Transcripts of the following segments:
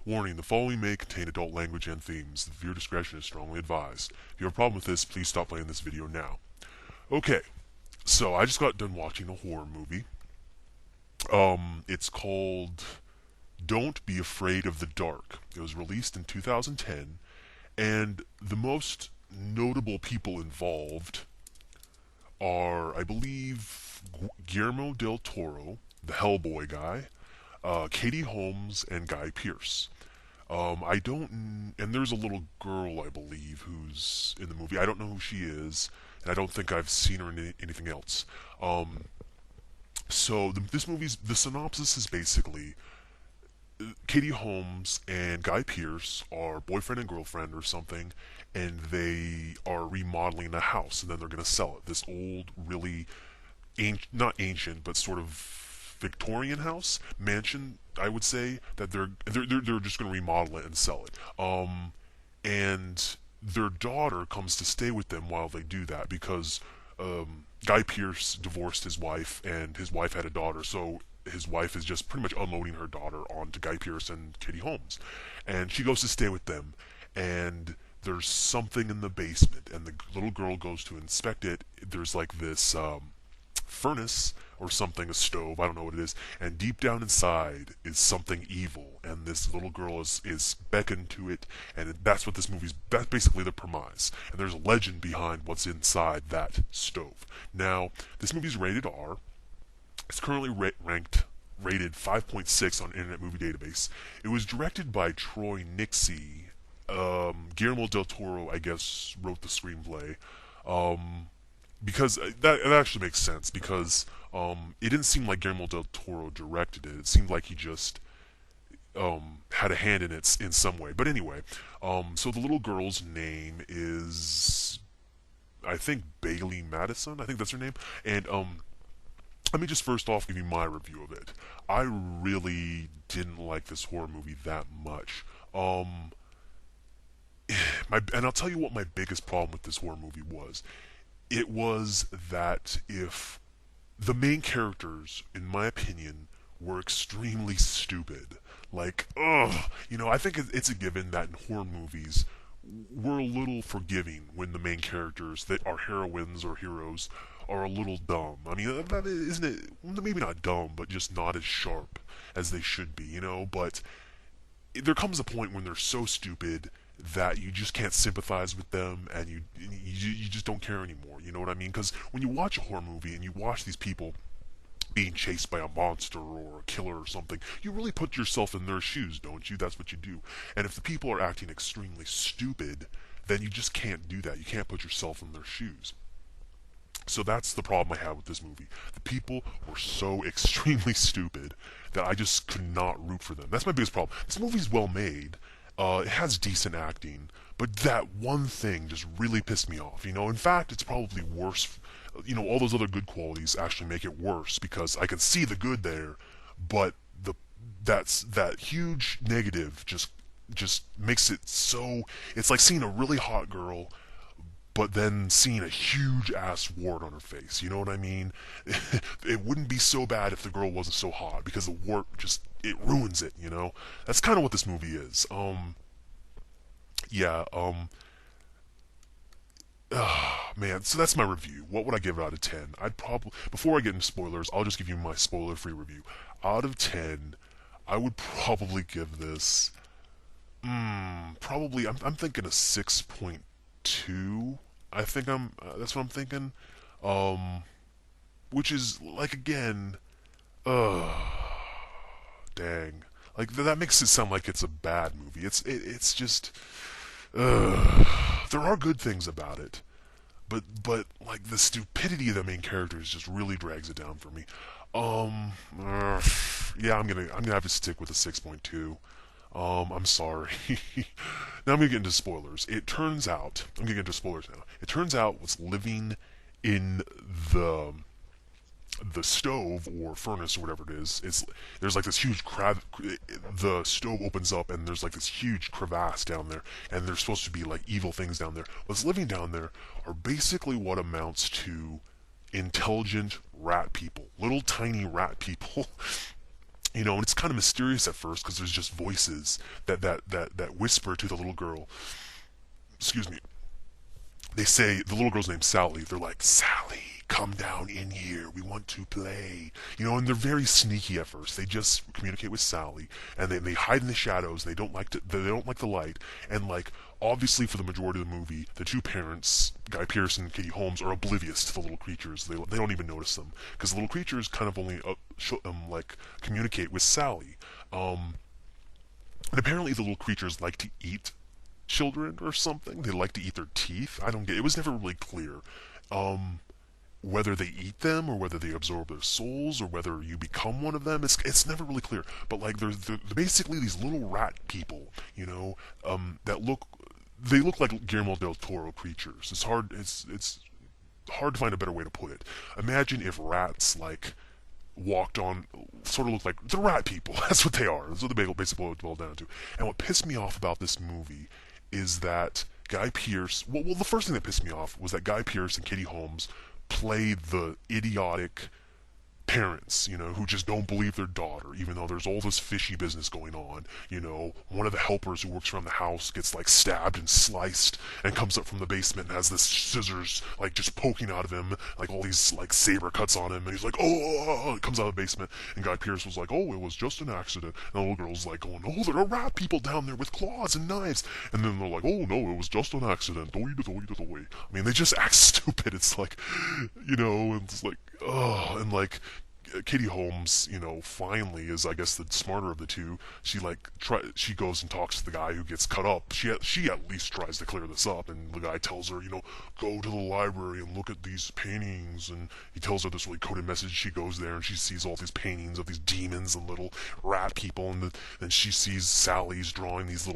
Warning, the following may contain adult language and themes. Viewer discretion is strongly advised. If you have a problem with this, please stop playing this video now. Okay, so I just got done watching a horror movie. It's called Don't Be Afraid of the Dark. It was released in 2010, and the most notable people involved are, I believe, Guillermo del Toro, the Hellboy guy, Katie Holmes, and Guy Pearce. I don't, and there's a little girl, I believe, who's in the movie. I don't know who she is, and I don't think I've seen her in anything else. This movie's, the synopsis is basically Katie Holmes and Guy Pearce are boyfriend and girlfriend or something, and they are remodeling a house, and then they're going to sell it. This old, really, not ancient, but sort of Victorian house mansion, I would say, that they're just going to remodel it and sell it. And their daughter comes to stay with them while they do that because Guy Pearce divorced his wife, and his wife had a daughter, so his wife is just pretty much unloading her daughter onto Guy Pearce and Katie Holmes. And she goes to stay with them, and there's something in the basement, and the little girl goes to inspect it. There's like this furnace or something, a stove, I don't know what it is, and deep down inside is something evil, and this little girl is beckoned to it, and that's what this movie's, that's basically the premise. And there's a legend behind what's inside that stove. Now, this movie's rated R. It's currently rated 5.6 on Internet Movie Database. It was directed by Troy Nixey. Guillermo del Toro, I guess, wrote the screenplay. Because that actually makes sense, because it didn't seem like Guillermo del Toro directed it. It seemed like he just had a hand in it in some way. But anyway, so the little girl's name is, I think, Bailey Madison. I think that's her name. And let me just first off give you my review of it. I really didn't like this horror movie that much. And I'll tell you what my biggest problem with this horror movie was. It was that if the main characters, in my opinion, were extremely stupid. Like, ugh, I think it's a given that in horror movies, we're a little forgiving when the main characters that are heroines or heroes are a little dumb. I mean, that isn't it? Maybe not dumb, but just not as sharp as they should be, But there comes a point when they're so stupid that you just can't sympathize with them, and you just don't care anymore. You know what I mean? Because when you watch a horror movie and you watch these people being chased by a monster or a killer or something, you really put yourself in their shoes, don't you? That's what you do. And if the people are acting extremely stupid, then you just can't do that. You can't put yourself in their shoes. So that's the problem I had with this movie. The people were so extremely stupid that I just could not root for them. That's my biggest problem. This movie's well made. It has decent acting, but that one thing just really pissed me off. In fact, it's probably worse. All those other good qualities actually make it worse because I can see the good there, but that huge negative just makes it so. It's like seeing a really hot girl, but then seeing a huge ass wart on her face. You know what I mean? It wouldn't be so bad if the girl wasn't so hot, because the wart just, it ruins it, That's kind of what this movie is. Yeah, man, so that's my review. What would I give it out of 10? I'd probably, before I get into spoilers, I'll just give you my spoiler-free review. Out of 10, I would probably give this, probably, I'm thinking a 6.2. I think that's what I'm thinking. Which is, like, again, dang. Like, that makes it sound like it's a bad movie. It's just, there are good things about it. But like, the stupidity of the main characters just really drags it down for me. Yeah, I'm gonna have to stick with a 6.2. I'm sorry. Now I'm gonna get into spoilers. It turns out, I'm gonna get into spoilers now. It turns out what's living in the stove or furnace or whatever it is, there's like this huge the stove opens up and there's like this huge crevasse down there, and there's supposed to be like evil things down there. What's living down there are basically what amounts to intelligent rat people, little tiny rat people And it's kind of mysterious at first because there's just voices that whisper to the little girl. Excuse me. They say the little girl's name's Sally. They're like, Sally, come down in here. We want to play. And they're very sneaky at first. They just communicate with Sally, and they hide in the shadows. They don't like the light, and like obviously for the majority of the movie, the two parents, Guy Pearce and Katie Holmes, are oblivious to the little creatures. They don't even notice them because the little creatures kind of only like communicate with Sally. Um, and apparently the little creatures like to eat children or something. They like to eat their teeth. I don't get. It was never really clear whether they eat them or whether they absorb their souls or whether you become one of them. It's never really clear. But like they're basically these little rat people, that look like Guillermo del Toro creatures. It's hard to find a better way to put it. Imagine if rats like walked on, sort of look like the rat people. That's what they are. That's what the basically boiled down to. And what pissed me off about this movie is that Guy Pearce. Well, the first thing that pissed me off was that Guy Pearce and Katie Holmes played the idiotic parents, who just don't believe their daughter, even though there's all this fishy business going on. One of the helpers who works around the house gets like stabbed and sliced and comes up from the basement and has this scissors like just poking out of him, like all these like saber cuts on him, and he's like, oh, it comes out of the basement, and Guy Pearce was like, oh, it was just an accident, and the little girl's like going, oh, there are rat people down there with claws and knives, and then they're like, oh no, it was just an accident, don't eat it away. I mean, they just act stupid. It's like, and it's like, oh, and like Katie Holmes, finally is, I guess, the smarter of the two. She goes and talks to the guy who gets cut up. She at least tries to clear this up, and the guy tells her, go to the library and look at these paintings. And he tells her this really coded message. She goes there and she sees all these paintings of these demons and little rat people, and then she sees Sally's drawing these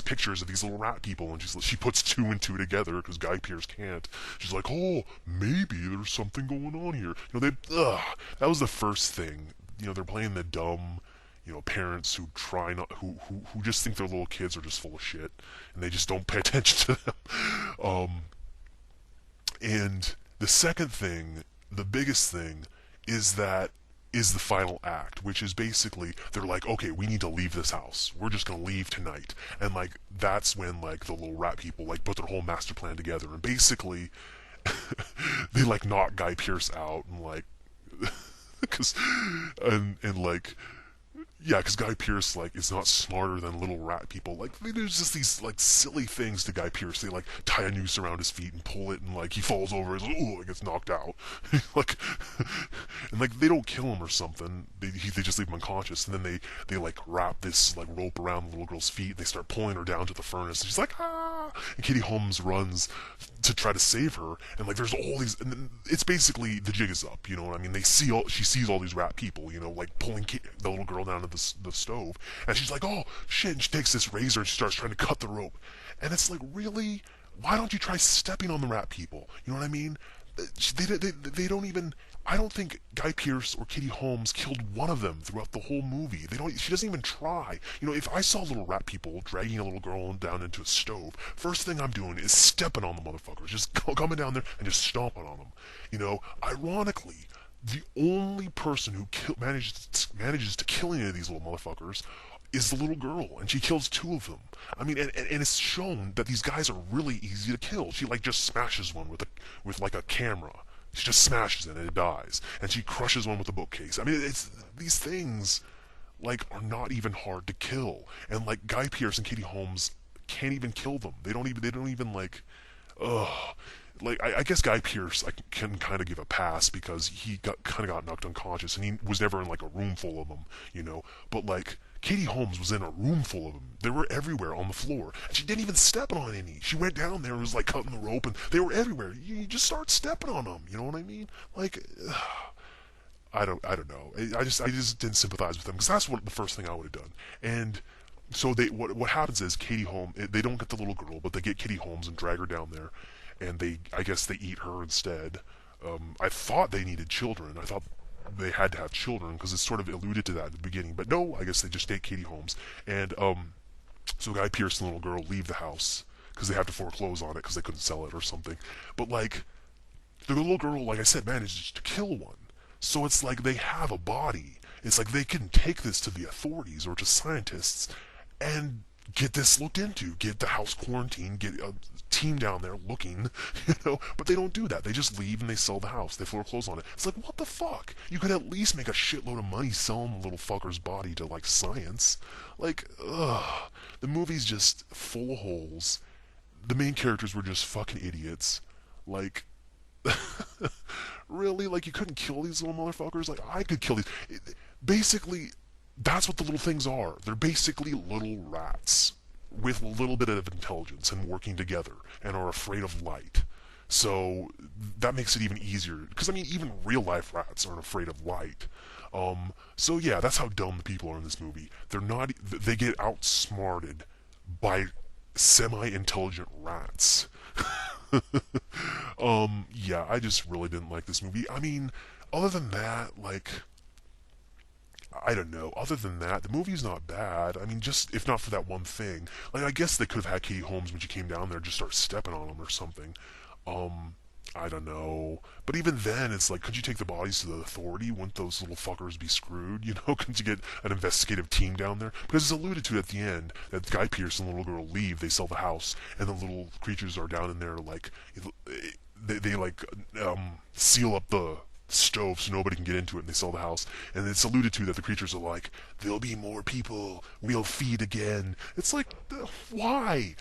pictures of these little rat people, and she puts two and two together because Guy Pearce can't. She's like, oh, maybe there's something going on here. That was the first thing. They're playing the dumb, parents who try not, who just think their little kids are just full of shit, and they just don't pay attention to them. And the second thing, the biggest thing, is the final act, which is basically they're like, okay, we need to leave this house. We're just gonna leave tonight, and like that's when like the little rat people like put their whole master plan together, and basically they like knock Guy Pearce out and like because and like yeah, because Guy Pearce like is not smarter than little rat people. Like there's just these like silly things to Guy Pearce. They like tie a noose around his feet and pull it, and like he falls over. He's like, oh, he gets knocked out. like, and like they don't kill him or something. They just leave him unconscious, and then they like wrap this like rope around the little girl's feet. And they start pulling her down to the furnace. And she's like, ah! And Katie Holmes runs to try to save her, and like there's all these, and then it's basically the jig is up. You know what I mean? She sees all these rat people, like pulling the little girl down to the stove, and she's like, oh shit, and she takes this razor and she starts trying to cut the rope, and it's like, really, why don't you try stepping on the rat people? You know what I mean? They don't even. I don't think Guy Pearce or Katie Holmes killed one of them throughout the whole movie. They don't. She doesn't even try. If I saw little rat people dragging a little girl down into a stove, first thing I'm doing is stepping on the motherfuckers, just coming down there and just stomping on them. Ironically, the only person who manages to kill any of these little motherfuckers is the little girl, and she kills two of them. I mean, and it's shown that these guys are really easy to kill. She like just smashes one with like a camera. She just smashes it and it dies. And she crushes one with a bookcase. I mean, it's these things like are not even hard to kill. And like Guy Pearce and Katie Holmes can't even kill them. They don't even like ugh. Like I guess Guy Pearce can kind of give a pass because he kind of got knocked unconscious and he was never in like a room full of them. But like Katie Holmes was in a room full of them. They were everywhere on the floor. And she didn't even step on any. She went down there and was like cutting the rope, and they were everywhere. You just start stepping on them. You know what I mean? Like, I don't know. I just didn't sympathize with them because that's the first thing I would have done. And so what happens is Katie Holmes, they don't get the little girl, but they get Katie Holmes and drag her down there, and I guess they eat her instead. I thought they needed children. I thought they had to have children because it sort of alluded to that at the beginning, but no, I guess they just take Katie Holmes, and so Guy Pearce and the little girl leave the house because they have to foreclose on it because they couldn't sell it or something. But like the little girl, like I said, manages to kill one, so it's like they have a body, It's like they can take this to the authorities or to scientists and get this looked into, get the house quarantined, get a team down there looking, but they don't do that. They just leave and they sell the house. They foreclose on it. It's like, what the fuck? You could at least make a shitload of money selling the little fucker's body to, like, science. Like, ugh. The movie's just full of holes. The main characters were just fucking idiots. Like, really? Like, you couldn't kill these little motherfuckers? Like, I could kill these. Basically, that's what the little things are. They're basically little rats with a little bit of intelligence and working together and are afraid of light. So that makes it even easier. Because, I mean, even real life rats aren't afraid of light. So yeah, that's how dumb the people are in this movie. They're not. They get outsmarted by semi-intelligent rats. Yeah, I just really didn't like this movie. I mean, other than that, like, I don't know. Other than that, the movie's not bad. I mean, just if not for that one thing, like, I guess they could have had Katie Holmes when she came down there just start stepping on them or something. Um, I don't know. But even then, it's like, could you take the bodies to the authority? Wouldn't those little fuckers be screwed? Couldn't you get an investigative team down there? Because it's alluded to at the end that Guy Pearce and the little girl leave, they sell the house, and the little creatures are down in there, like, they like, seal up the stove so nobody can get into it, and they sell the house. And it's alluded to that the creatures are like, there'll be more people, we'll feed again. It's like, why?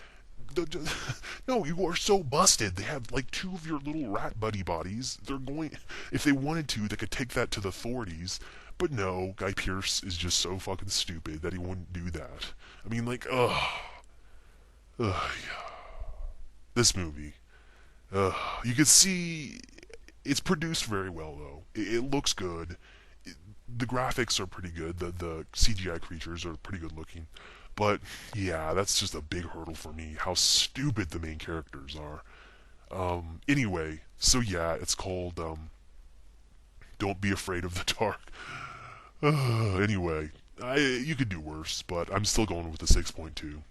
No, you are so busted. They have like two of your little rat buddy bodies. They're going, if they wanted to, they could take that to the authorities. But no, Guy Pearce is just so fucking stupid that he wouldn't do that. I mean, like, yeah. This movie, you could see it's produced very well though. It looks good. The graphics are pretty good. The CGI creatures are pretty good looking. But yeah, that's just a big hurdle for me. How stupid the main characters are. Anyway, so yeah, it's called Don't Be Afraid of the Dark. Anyway, you could do worse, but I'm still going with the 6.2.